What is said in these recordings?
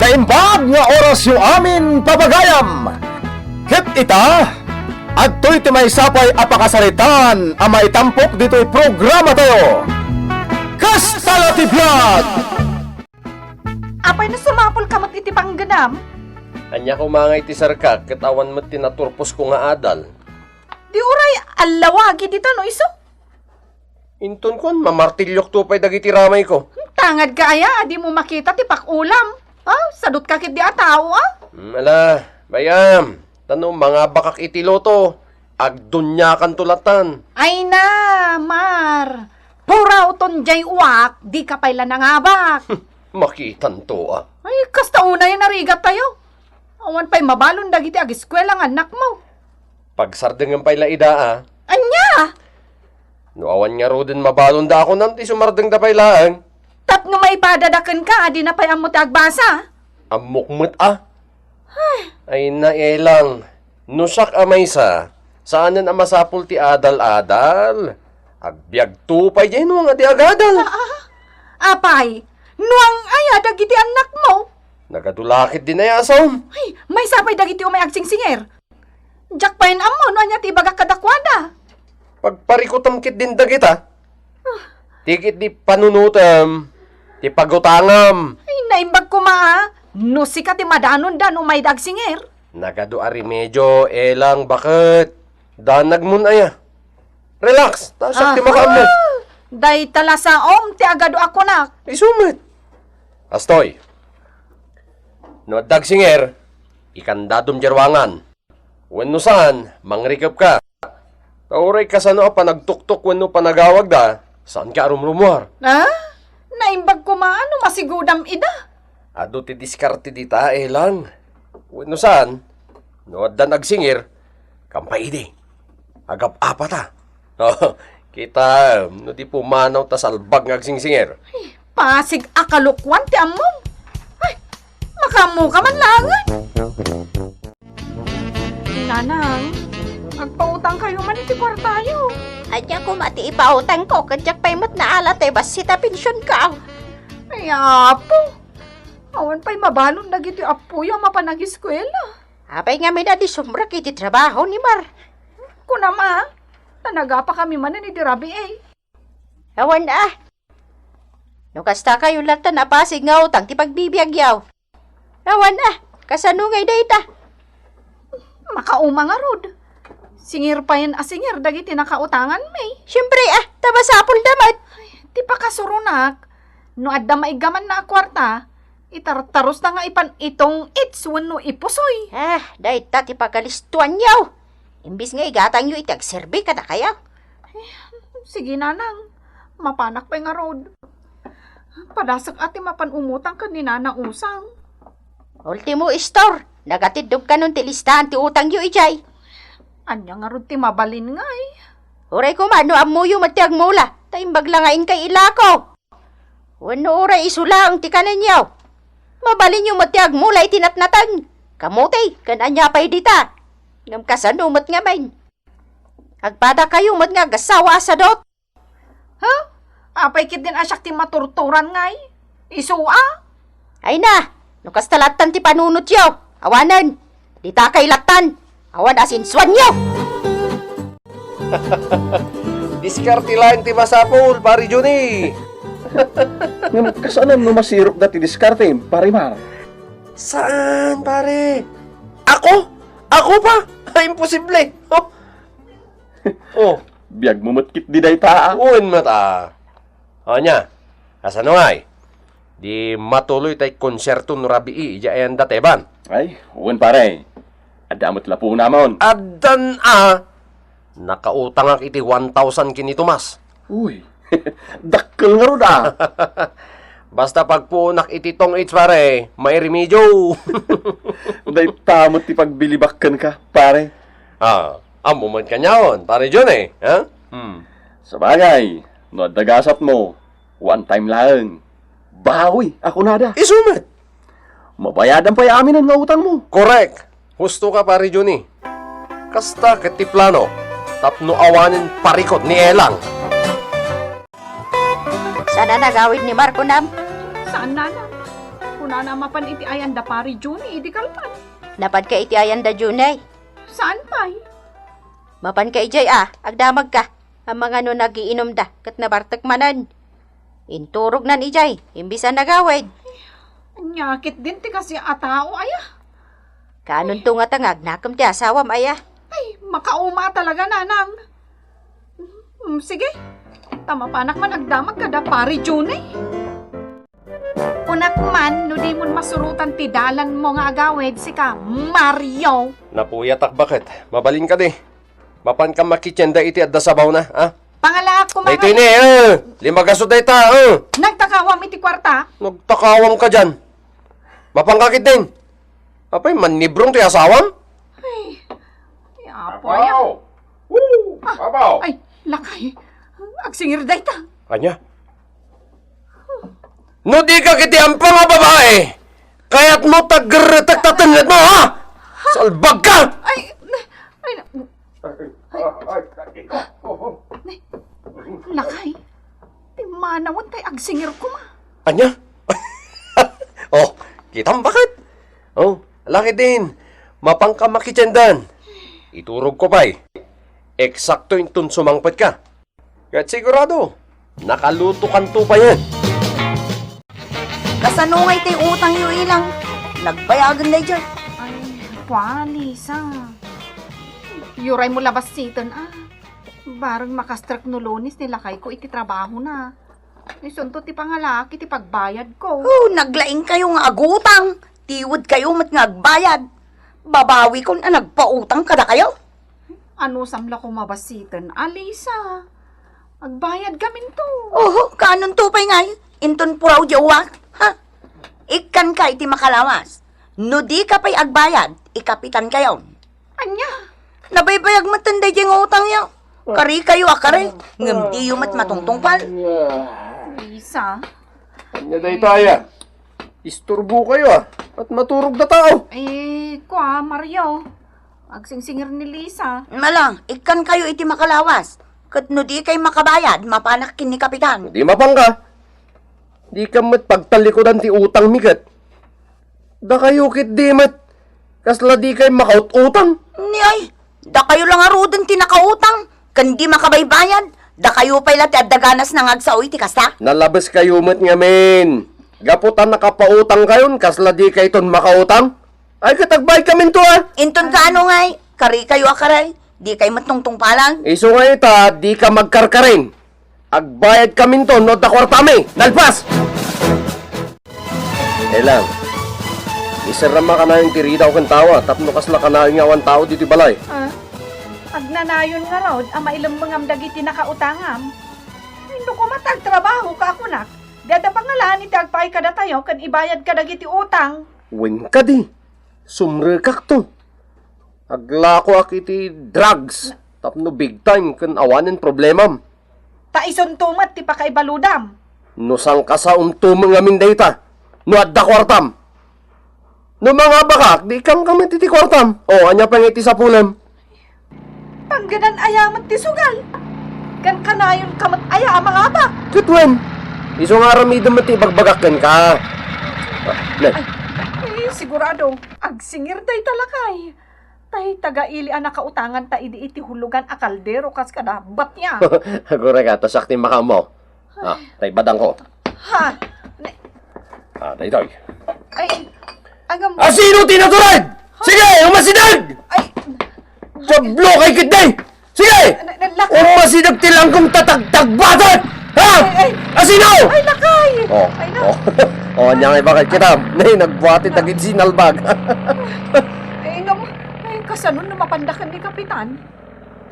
naimbag nga oras yung amin pabagayam. Hit ita, agtoy ti may sapay apakasalitan ang maitampok dito'y programa tayo. Kastala ti Vlog! Apay na sumapol kamot iti pangganam. Anya ko mga iti sarka, katawan mo tinaturpos ko nga adal. Di uray, alawagi dito no iso. Inton kon, mamartilyok to pa'y dagiti ramay ko. Tangad ka aya, di mo makita ti pakulam. Sadot ka kit di ataw Ala, bayam, tanong mga bakak iti loto, agdunya kan tulatan. Ay na, Mar. Puraw ton jay uwak, di ka pala nangabak. Makitan to Ay, kasta una yan narigat tayo. Awan pa'y mabalon dagiti ag-eskwela ng anak mo. Pagsardengan pa'y laida Anya! No awan nga ro din mabalon da ako nanti sumardeng da pa'y laang. Tapno may padadakan ka, di na pa'y amot agbasa. Amukmut Ay naelang, nusak amay saanan ang masapul ti adal-adal. Agbiag tupay dyan nga di agadal. Apay, nuang aya dagiti anak mo. Nagadulakit din na yasom. Ay, may sapay dagiti umay agsingsinger. Jack pain amo, no anya ti baga kadakwada. Pagparikutam kit din dagita. Tikit di panunutam, ti pagutangam. Ay, naimbag ko no si ka ti madanon dan umay dagsinger. Nagado ari medyo, elang bakit? Danag mun aya. Relax, tasak ti makaamit. Day tala sa ti agado ako nak. Isumit. Astoy. No dagsinger, ikandadom jarwangan. Wenno saan, mangrikap ka. Tauray ka sa no panagtuktok wenno panagawag da, saan ka rumrumuar? Naimbag ko no masigudam ida. Ado ti diskarte dita, lang. Wenno saan, no dan agsingir, kampay agap apata. Kita, no di pumanaw ta salbag ng agsingsingir. Pasig akalukwan ti amom. Ay, makamu ka man langan. Nanang, magpautang kayo man iti kwartayo. Anya ko mati ipautang ko, kadyak pa'y mat na alat eh, basita pensyon ka. Ay, apo. Awan pa'y mabalon dagiti apo yung mapanag-eskwela. Apay nga may na di sumrak iti trabaho ni Mar. Kunama, tanaga pa kami man ni Dirabi Awan no kasta kayo lata napasig nga utang ti pagbibiyagyaw. Awan kasanungay dayta. Makauma nga rod. Singir pa yan asingir dagiti nakautangan may. Siyempre tabasapol damat. Ti pa kasurunak, no adda maigaman na kwarta, itartaros na nga ipan itong itswan no ipusoy. Dayta ti pagkalistuan yaw. Imbis nga igatang yu itagserbi ka na kayaw. Sige nanang, mapanak pa nga rod. Padasak ati mapan umutang ka ni Nana Usang. Ultimo store, nagatidog ka nun ti listahan ti utang yu ijay. Anya nga rod ti mabalin nga Uray ko man, no amuyo matiag mula, taimbag langain kay ilako. Wano uray isulang ti kanan yaw. Mabalin yung matiag mula itinatnatan. Kamutay, kananya pa'y dita. Ngam kasanumot nga main. Agpada kayo mat nga gasawa sa dot. Apay kit din asyak ti maturturan ngay. Isua? Ay na, nukas talatan ti panunot yaw. Awanan, dita kay latan. Awan asin swan yaw. Diskarte lang ti masapul, pari Johnny. Kasanan no masirok dati diskarte, parimar. Saan, pare? Ako? Ako pa? Imposible. Biag mo matkit di day taa. Uwin mata. Anya, asano ngay? Di matuloy tay konserto no rabii, ijayan dateban. Ay, uwan pare. Adamot lapo namon. Adan nakautang ak iti 1,000 kini Tomas. Uy, dakkel nga ron Basta pagpunak iti tong its pare, may remedyo. Day tamot ti pagbilibakkan ka, pare. Amo man kanyaon, pare John ha? Sabagay, no dagasat mo, one time lang. Bawi, ako nada. Isumet. Mabayadan pa amin ang utang mo. Correct. Husto ka pare Johnny. Kasta kati plano, tapno awanin parikot ni Elang. Sana nagawid ni Marco nam. Saan nanang? na mapan iti ayan da pari Juni, di kalpan. Napad ka iti ayan da Junay. Saan pa'y? Mapan ka ijay agdamag ka. Ang mga no nagiinom da, kat nabartak manan. Inturog nan ijay, imbisa nagawid. Nyakit din ti kasi atao, aya. Kanon to nga tangag, nakam ti asawam aya. Ay, makauma talaga, nanang. Sige, tama panak man agdamag kada pari Juni. Unak man, no di mo masurutan ti dalan mo nga agawid, si ka, Mario. Napuyatak bakit? Mabalin ka di. Mapan ka makitsenda iti adda sabaw na, ha? Pangalaak ko Ito ini, limagasod na ita, Nagtakawam iti kwarta. Nagtakawang ka dyan. Mapangkakit din. Apay, manibrong ti asawam? Ay, apo, aya. Woo! Abaw! Ay, lakay. Agsingir day ta. Anya? No di ka kiti ang nga babae, kaya't mo tagtatangat mo, ha? Salbag ka! Ay, lakay. Di manawon tay agsingir ko ma. Anya? Oh, kitang bakit? Oh, laki din. Mapangka makitsendan. Iturog ko pa'y. Eksakto yung sumangpat ka. Kahit sigurado, nakaluto kanto pa yan. Kasanungay tay utang yu ilang. Nagbayagan na dyan. Ay, Lisa. Yuray mo labas siton, Barang makastrak no lunis ni lakay ko iti trabaho na. Isunto ti pangalaki ti pagbayad ko. Naglaing kayo nga agutang. Tiwod kayo mat nga agbayad. Babawi ko na nagpautang kada kayo. Ano samla ko mabasitan, Alisa? Agbayad kami to. Kanon tupay nga inton puraw jawak. Ha? Ikan ka iti makalawas. No di ka pa'y agbayad, ikapitan kayo. Anya? Nabaybayag matanday diyang utang yaw. Kari kayo akari. Ngam di yu mat matungtungpal. Lisa? Anya day taya. Isturbo kayo, at maturog na tao. Mario. Agsingsingir ni Lisa. Malang, ikan kayo iti makalawas. Kat no di kayo makabayad, mapanakin ni kapitan. Di mapangka. Di ka mat pagtalikodan ti utang mikat. Da kayo kit di mat. Kasla di kayo makaut-utang. Niyay, da kayo lang arudan tinakautang. Kan di makabaybayan. Da kayo pa'y lati at daganas ng agsaoy ti kasta. Nalabas kayo mat nga men. Gaputan nakapautang kayon, kasla di kayo ton makautang. Ay katagbay kami to Inton ka ano ngay, kari kayo akaray. Di kayo matungtung palang. Iso nga ita, di ka magkarkarin. Agbayad kami to, no da kwartami. Nalpas! Lang. Isarama ka na yung tirida o kantawa, tapno kasla ka na yung awan tao dito balay. Agnanayon nga raw, ama ilang mga dagiti nakautangam. Hindi ko matagtrabaho ka ako nak. Dada pangalan iti agpay kada tayo, kan ibayad ka dagiti utang. Wen ka di. Sumrekak to. Aglako akiti drugs. Tapno big time kan awanin problemam. Ta isuntumat ti pakaibaludam. No sang ka sa umtumang amin data. No adda kwartam. No mga bakak, di kang kami titi kwartam. O, anya pangiti sa pulam. Pangganan ayamat ti sugal. Kan kanayon kamat aya ang mga abak. Kitwen. Iso nga ramido mo ti bagbagakan ka. Sigurado, agsingir day talakay. Tay taga-ili ang nakautangan ta iti hulugan a kaldero kas kada batya. Agora ka, tasakti maka mo. Tay badang ko. Ha? Tay toy. Ay, agam... Sino tinatulad? Sige, umasidag! Ay, Jablo kay kitday! Sige! lakay! Umasidag tilang kong tatagtagbatot! Ha? Asino? Ay, lakay! Ay, na. Anya nga bakit kita? Nay, nagbuhatin tagit sinalbag. Ay, kasanon na mapandakan ni Kapitan.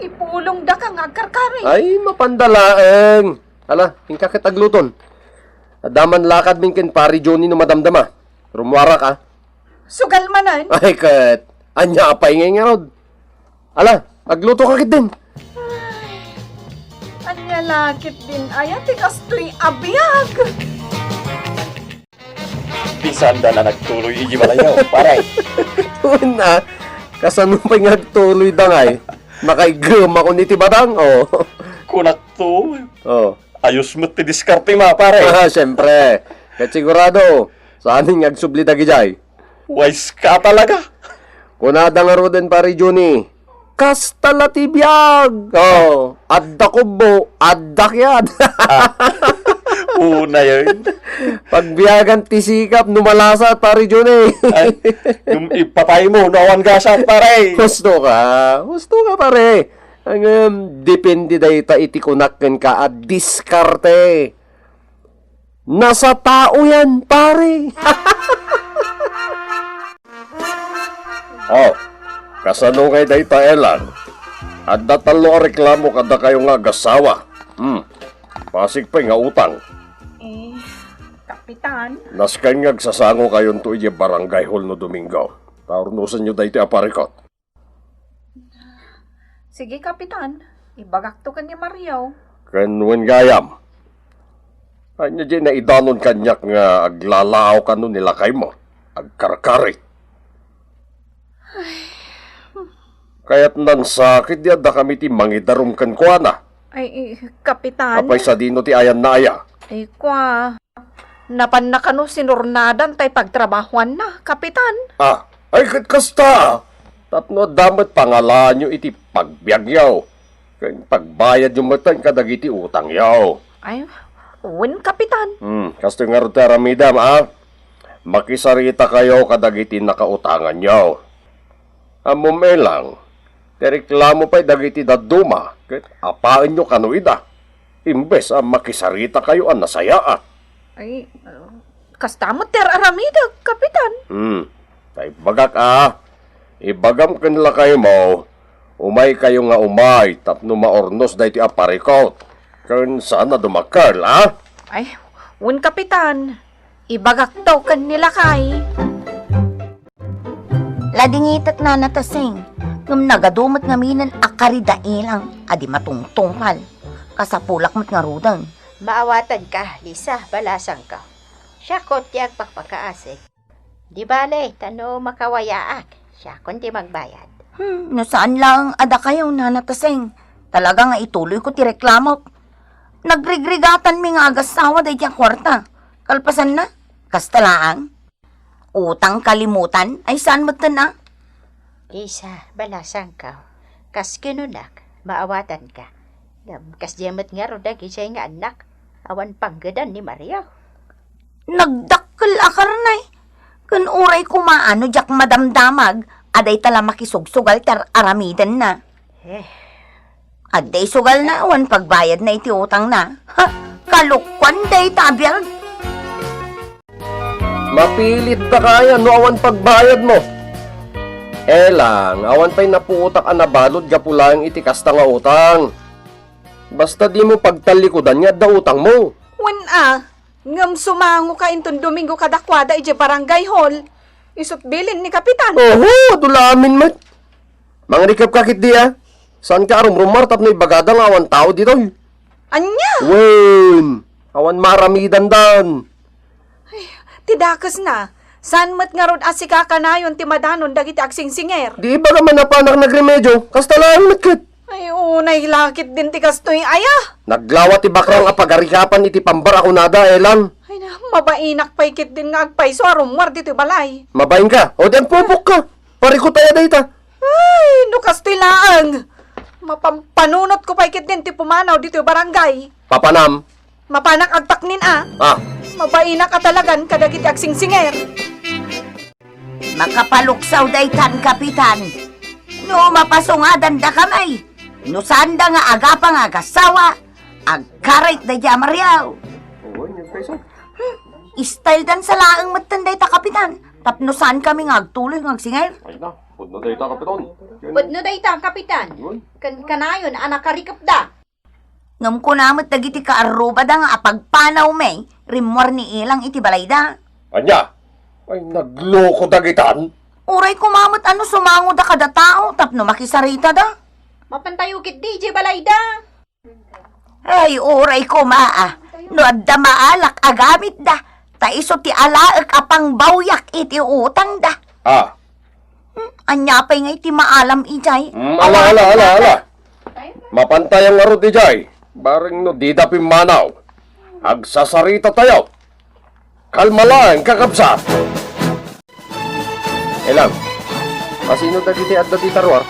Ipulong da ka nga karkari. Ay, mapandalaeng. Ala, hingka kitagluton. Adaman lakad minkin pari Johnny no madamdama. Rumwara ka. Sugal manan. Ay, kat. Anya apay ngay nga rod. Ala, agluto ka kit din. Anya lakit din ayat ikastoy abiyag. Pisanda na nagtuloy iji malayaw, paray. Una, kasano pa nga tuloy dangay. Nakaigam ako ni Tibadang, Kunak to, Oh. ayos mo ti diskarte ma, paray. Siyempre. Kahit sigurado, Saan nga agsubli dagi jay? Wise ka talaga. Kunada nga ro din pare Johnny. Kasta latibiyag. Oh, adda kubo, adda kyad. Una yun. Pagbiyagan tisikap numalasat pare Johnny. Ay, yung ipatay mo, nawan gasat pare. Gusto ka pare. Ang depende dayta iti kunakken ka at diskarte. Nasa tao yan, pare. Oh, kasano kay dayta elan? Adda talo a reklamo kada kayo nga gasawa. Pasig pa nga utang. Kapitan. Naskan nga sasango kayon to ije barangay hall no Domingo. Taurnusan nyo dayti aparikot. Sige, Kapitan. Ibagak to kanya Mariaw. Kanwen gayam. Anya di na idanon kanyak nga aglalaaw ka nun nilakay mo. Agkarkarit. Kaya't nan sakit di da kami ti mangidarum kan kwa na. Ay, Kapitan. Apay sa dino ti ayan na aya. Ay, kwa. Napan na kano sinurnadan tay pagtrabahuan na, Kapitan. Ay kasta. Tatno damat pangalan nyo iti pagbiagyaw. Kaya pagbayad yung matan kadagiti utang yaw. Ay, uwin, Kapitan. Kasto nga ro taramidam, makisarita kayo kadagiti nakautangan nyo. Amom lang, tereklamo pa'y dagiti daduma, kahit apaan nyo kanuida. Imbes makisarita kayo ang nasayaan. Ay, kastamot ter aramida, Kapitan. Tay bagak ibagam kanila kayo mo, umay kayo nga umay, tapno maornos dahi ti aparikot. Kan sana dumakal, Ay, uwin, Kapitan. Ibagak to kanila kay. Ladingitat na natasing. Ngam nagadumot nga minan akarida ilang. Adi matungtungkal. Kasapulak mat nga rudang. Maawatan ka, Lisa, balasang ka. Siya kontiyag pagpakaasig. Di bale, tano makawayaak. Siya konti magbayad. No saan lang ada kayo na natasing. Talaga nga ituloy ko ti reklamo. Nagrigregatan mi nga agasawa day tiyang kwarta. Kalpasan na. Kastalaang. Utang kalimutan. Ay saan mo na? Lisa, balasang ka. Kas kinunak, maawatan ka. Kas diyamat nga ro dagi siya nga anak. Awan panggadan ni Maria. Nagdakkel akar na eh. Kun uray kumaano jak madamdamag. Aday tala makisugsugal tar aramidan na. Aday sugal na awan pagbayad na iti utang na. Ha? Kalukwan day tabiyag. Mapilit na kaya no awan pagbayad mo. Lang, awan pa'y napuutak anabalod gapulang iti kasta nga utang. Basta di mo pagtalikodan nga da utang mo. Uwin, ngam sumango ka intong Domingo kadakwada ije barangay hall. Isot bilin ni Kapitan. Oho, dulamin mat. Mangrikap kakit di Saan ka arum rumar tap na ibagada nga awan tao dito? Anya? Wen, awan maramidan dan. Tidakas na. San mat nga rod asika kanayon ti madanon dagiti agsingsinger. Di ba naman napanak nagremedyo? Kasta lang matkit. Ay, unay lakit din ti kastoy aya. Naglawat ti bakrang apagarikapan iti pambar ako nada, Elang. Ay na, mabainak paikit din nga agpaiso arumwar dito balay. Mabayin ka. O den pupok ka. Pariko tayo dayta. Ay, no kastoy laang. Mapampanunot ko paikit din ti pumanaw dito barangay. Papanam. Mapanak agtaknin Mabainak ka talagan kadagiti agsingsinger. Makapaluksaw daytan, Kapitan. No mapasungadan da kamay. No sanda nga agapang agasawa. Agkarit da Mariaw. Style dan sa laang matanday ta, Kapitan. Tapno saan kami nga agtuloy ng agsinger? Ay na, pudno dayta kapiton. Pudno day ta, Kapitan. Kanayon, anak karikap da. Ngam ko namit dagiti kaaruba da nga apagpanaw may. Rimwar ni ilang iti balayda. Anya? Ay nagloko dagitan. Uray kumamot ano sumango da kada tao. Tapno makisarita da. Mapantayukit di, balayda. Ay, uray ko no adda maalak agamit da. Taiso ti alaek apang bawyak iti utang da. Anya pa'y nga iti maalam ijay. Ala. Mapantay ang arot ijay. Baring no di dapim manaw. Agsasarita tayo. Kalma lang, kakabsat. Elang, kasino dagiti at dati tarwar?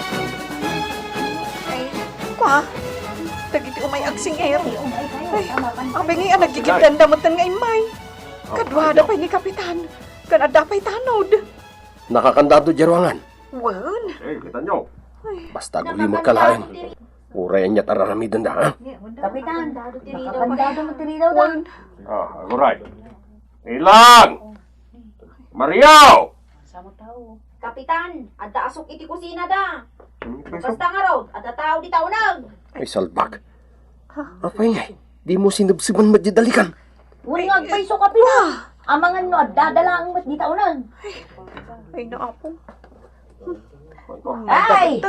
Ay, kwa. Dagiti umay agsing air. Ay, ang bengi ang nagkikipdandamatan nga imay. Kadwada pa ni Kapitan. Kanada pa'y tanod. Nakakandado jarwangan. Wan. Eh, kita nyo. Basta guli magkalain. Uray niya tararamidan na, ha? Kapitan, nakakandado mo tiridaw na. Wan. Ah, alright. Ilang! Mariaw! Kapitan, adda asok iti kusina da. Basta nga raw, adda tao di taunag. Ay, salbag. Apay nga, di mo sinubsiban madidalikan. Uringag pa iso kapitan. Amangan no, dadala ang mat di taunan. Ay, naapo. Ay!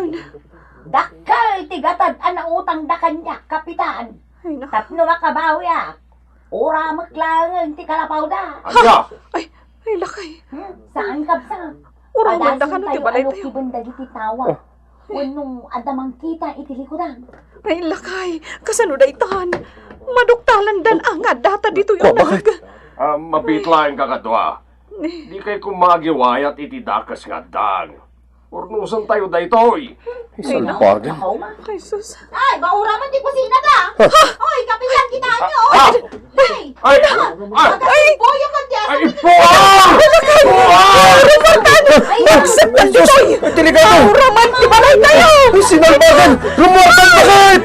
Dakal tigatad ang utang da kanya, kapitan. Ay, na. Tapno makabawi ah. Ora maklangan ti kalapaw da. Anya! Ay, lakay. Saan kapsa? Ura, manda ka no, tibalay ano tayo. kibanda di tawa. Unong adamang kita iti likodan. Ay, lakay. Kasano da itan? Maduktalan dan angad data dito Ko, yung bakit? nag... Mapitlain ka kadwa. Di kay kumagiwayat iti dakas nga dan. Urnusan tayo da itoy. Salbagan. Ako ma. Ay, sus. Ay, baura man di kusina da. Oy, kapitan kita nyo. Ah! Ay, Ay! Ay! boyo ka dyan. Ay! Puwang! Puwang! Magsaktan dito! Delikado! Raman, tibalay tayo! Sinalbagan! Lumortan bakit?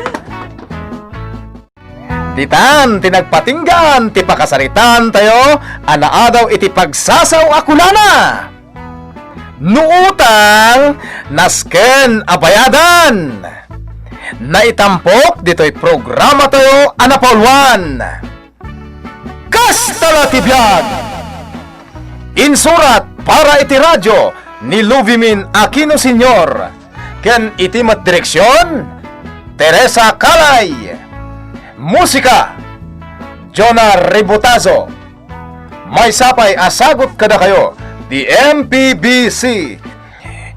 Titan, tinagpatinggan, ti pakasaritan tayo, anaadaw iti pagsasaw akulana. Nuutang, nasken abayadan. Naitampok dito'y programa tayo, anapolwan. Kastala tibiyag! Insurat para iti radyo ni Luvimin Aquino Sr. Ken iti mat direksyon, Teresa Calay. Musika, Jonah Ributazo. May sapay asagot kada kayo, the MPBC.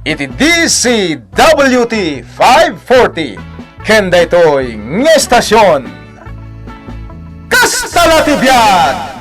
Iti DCWT 540. Kenda ito'y ng estasyon. Kastalatibyan!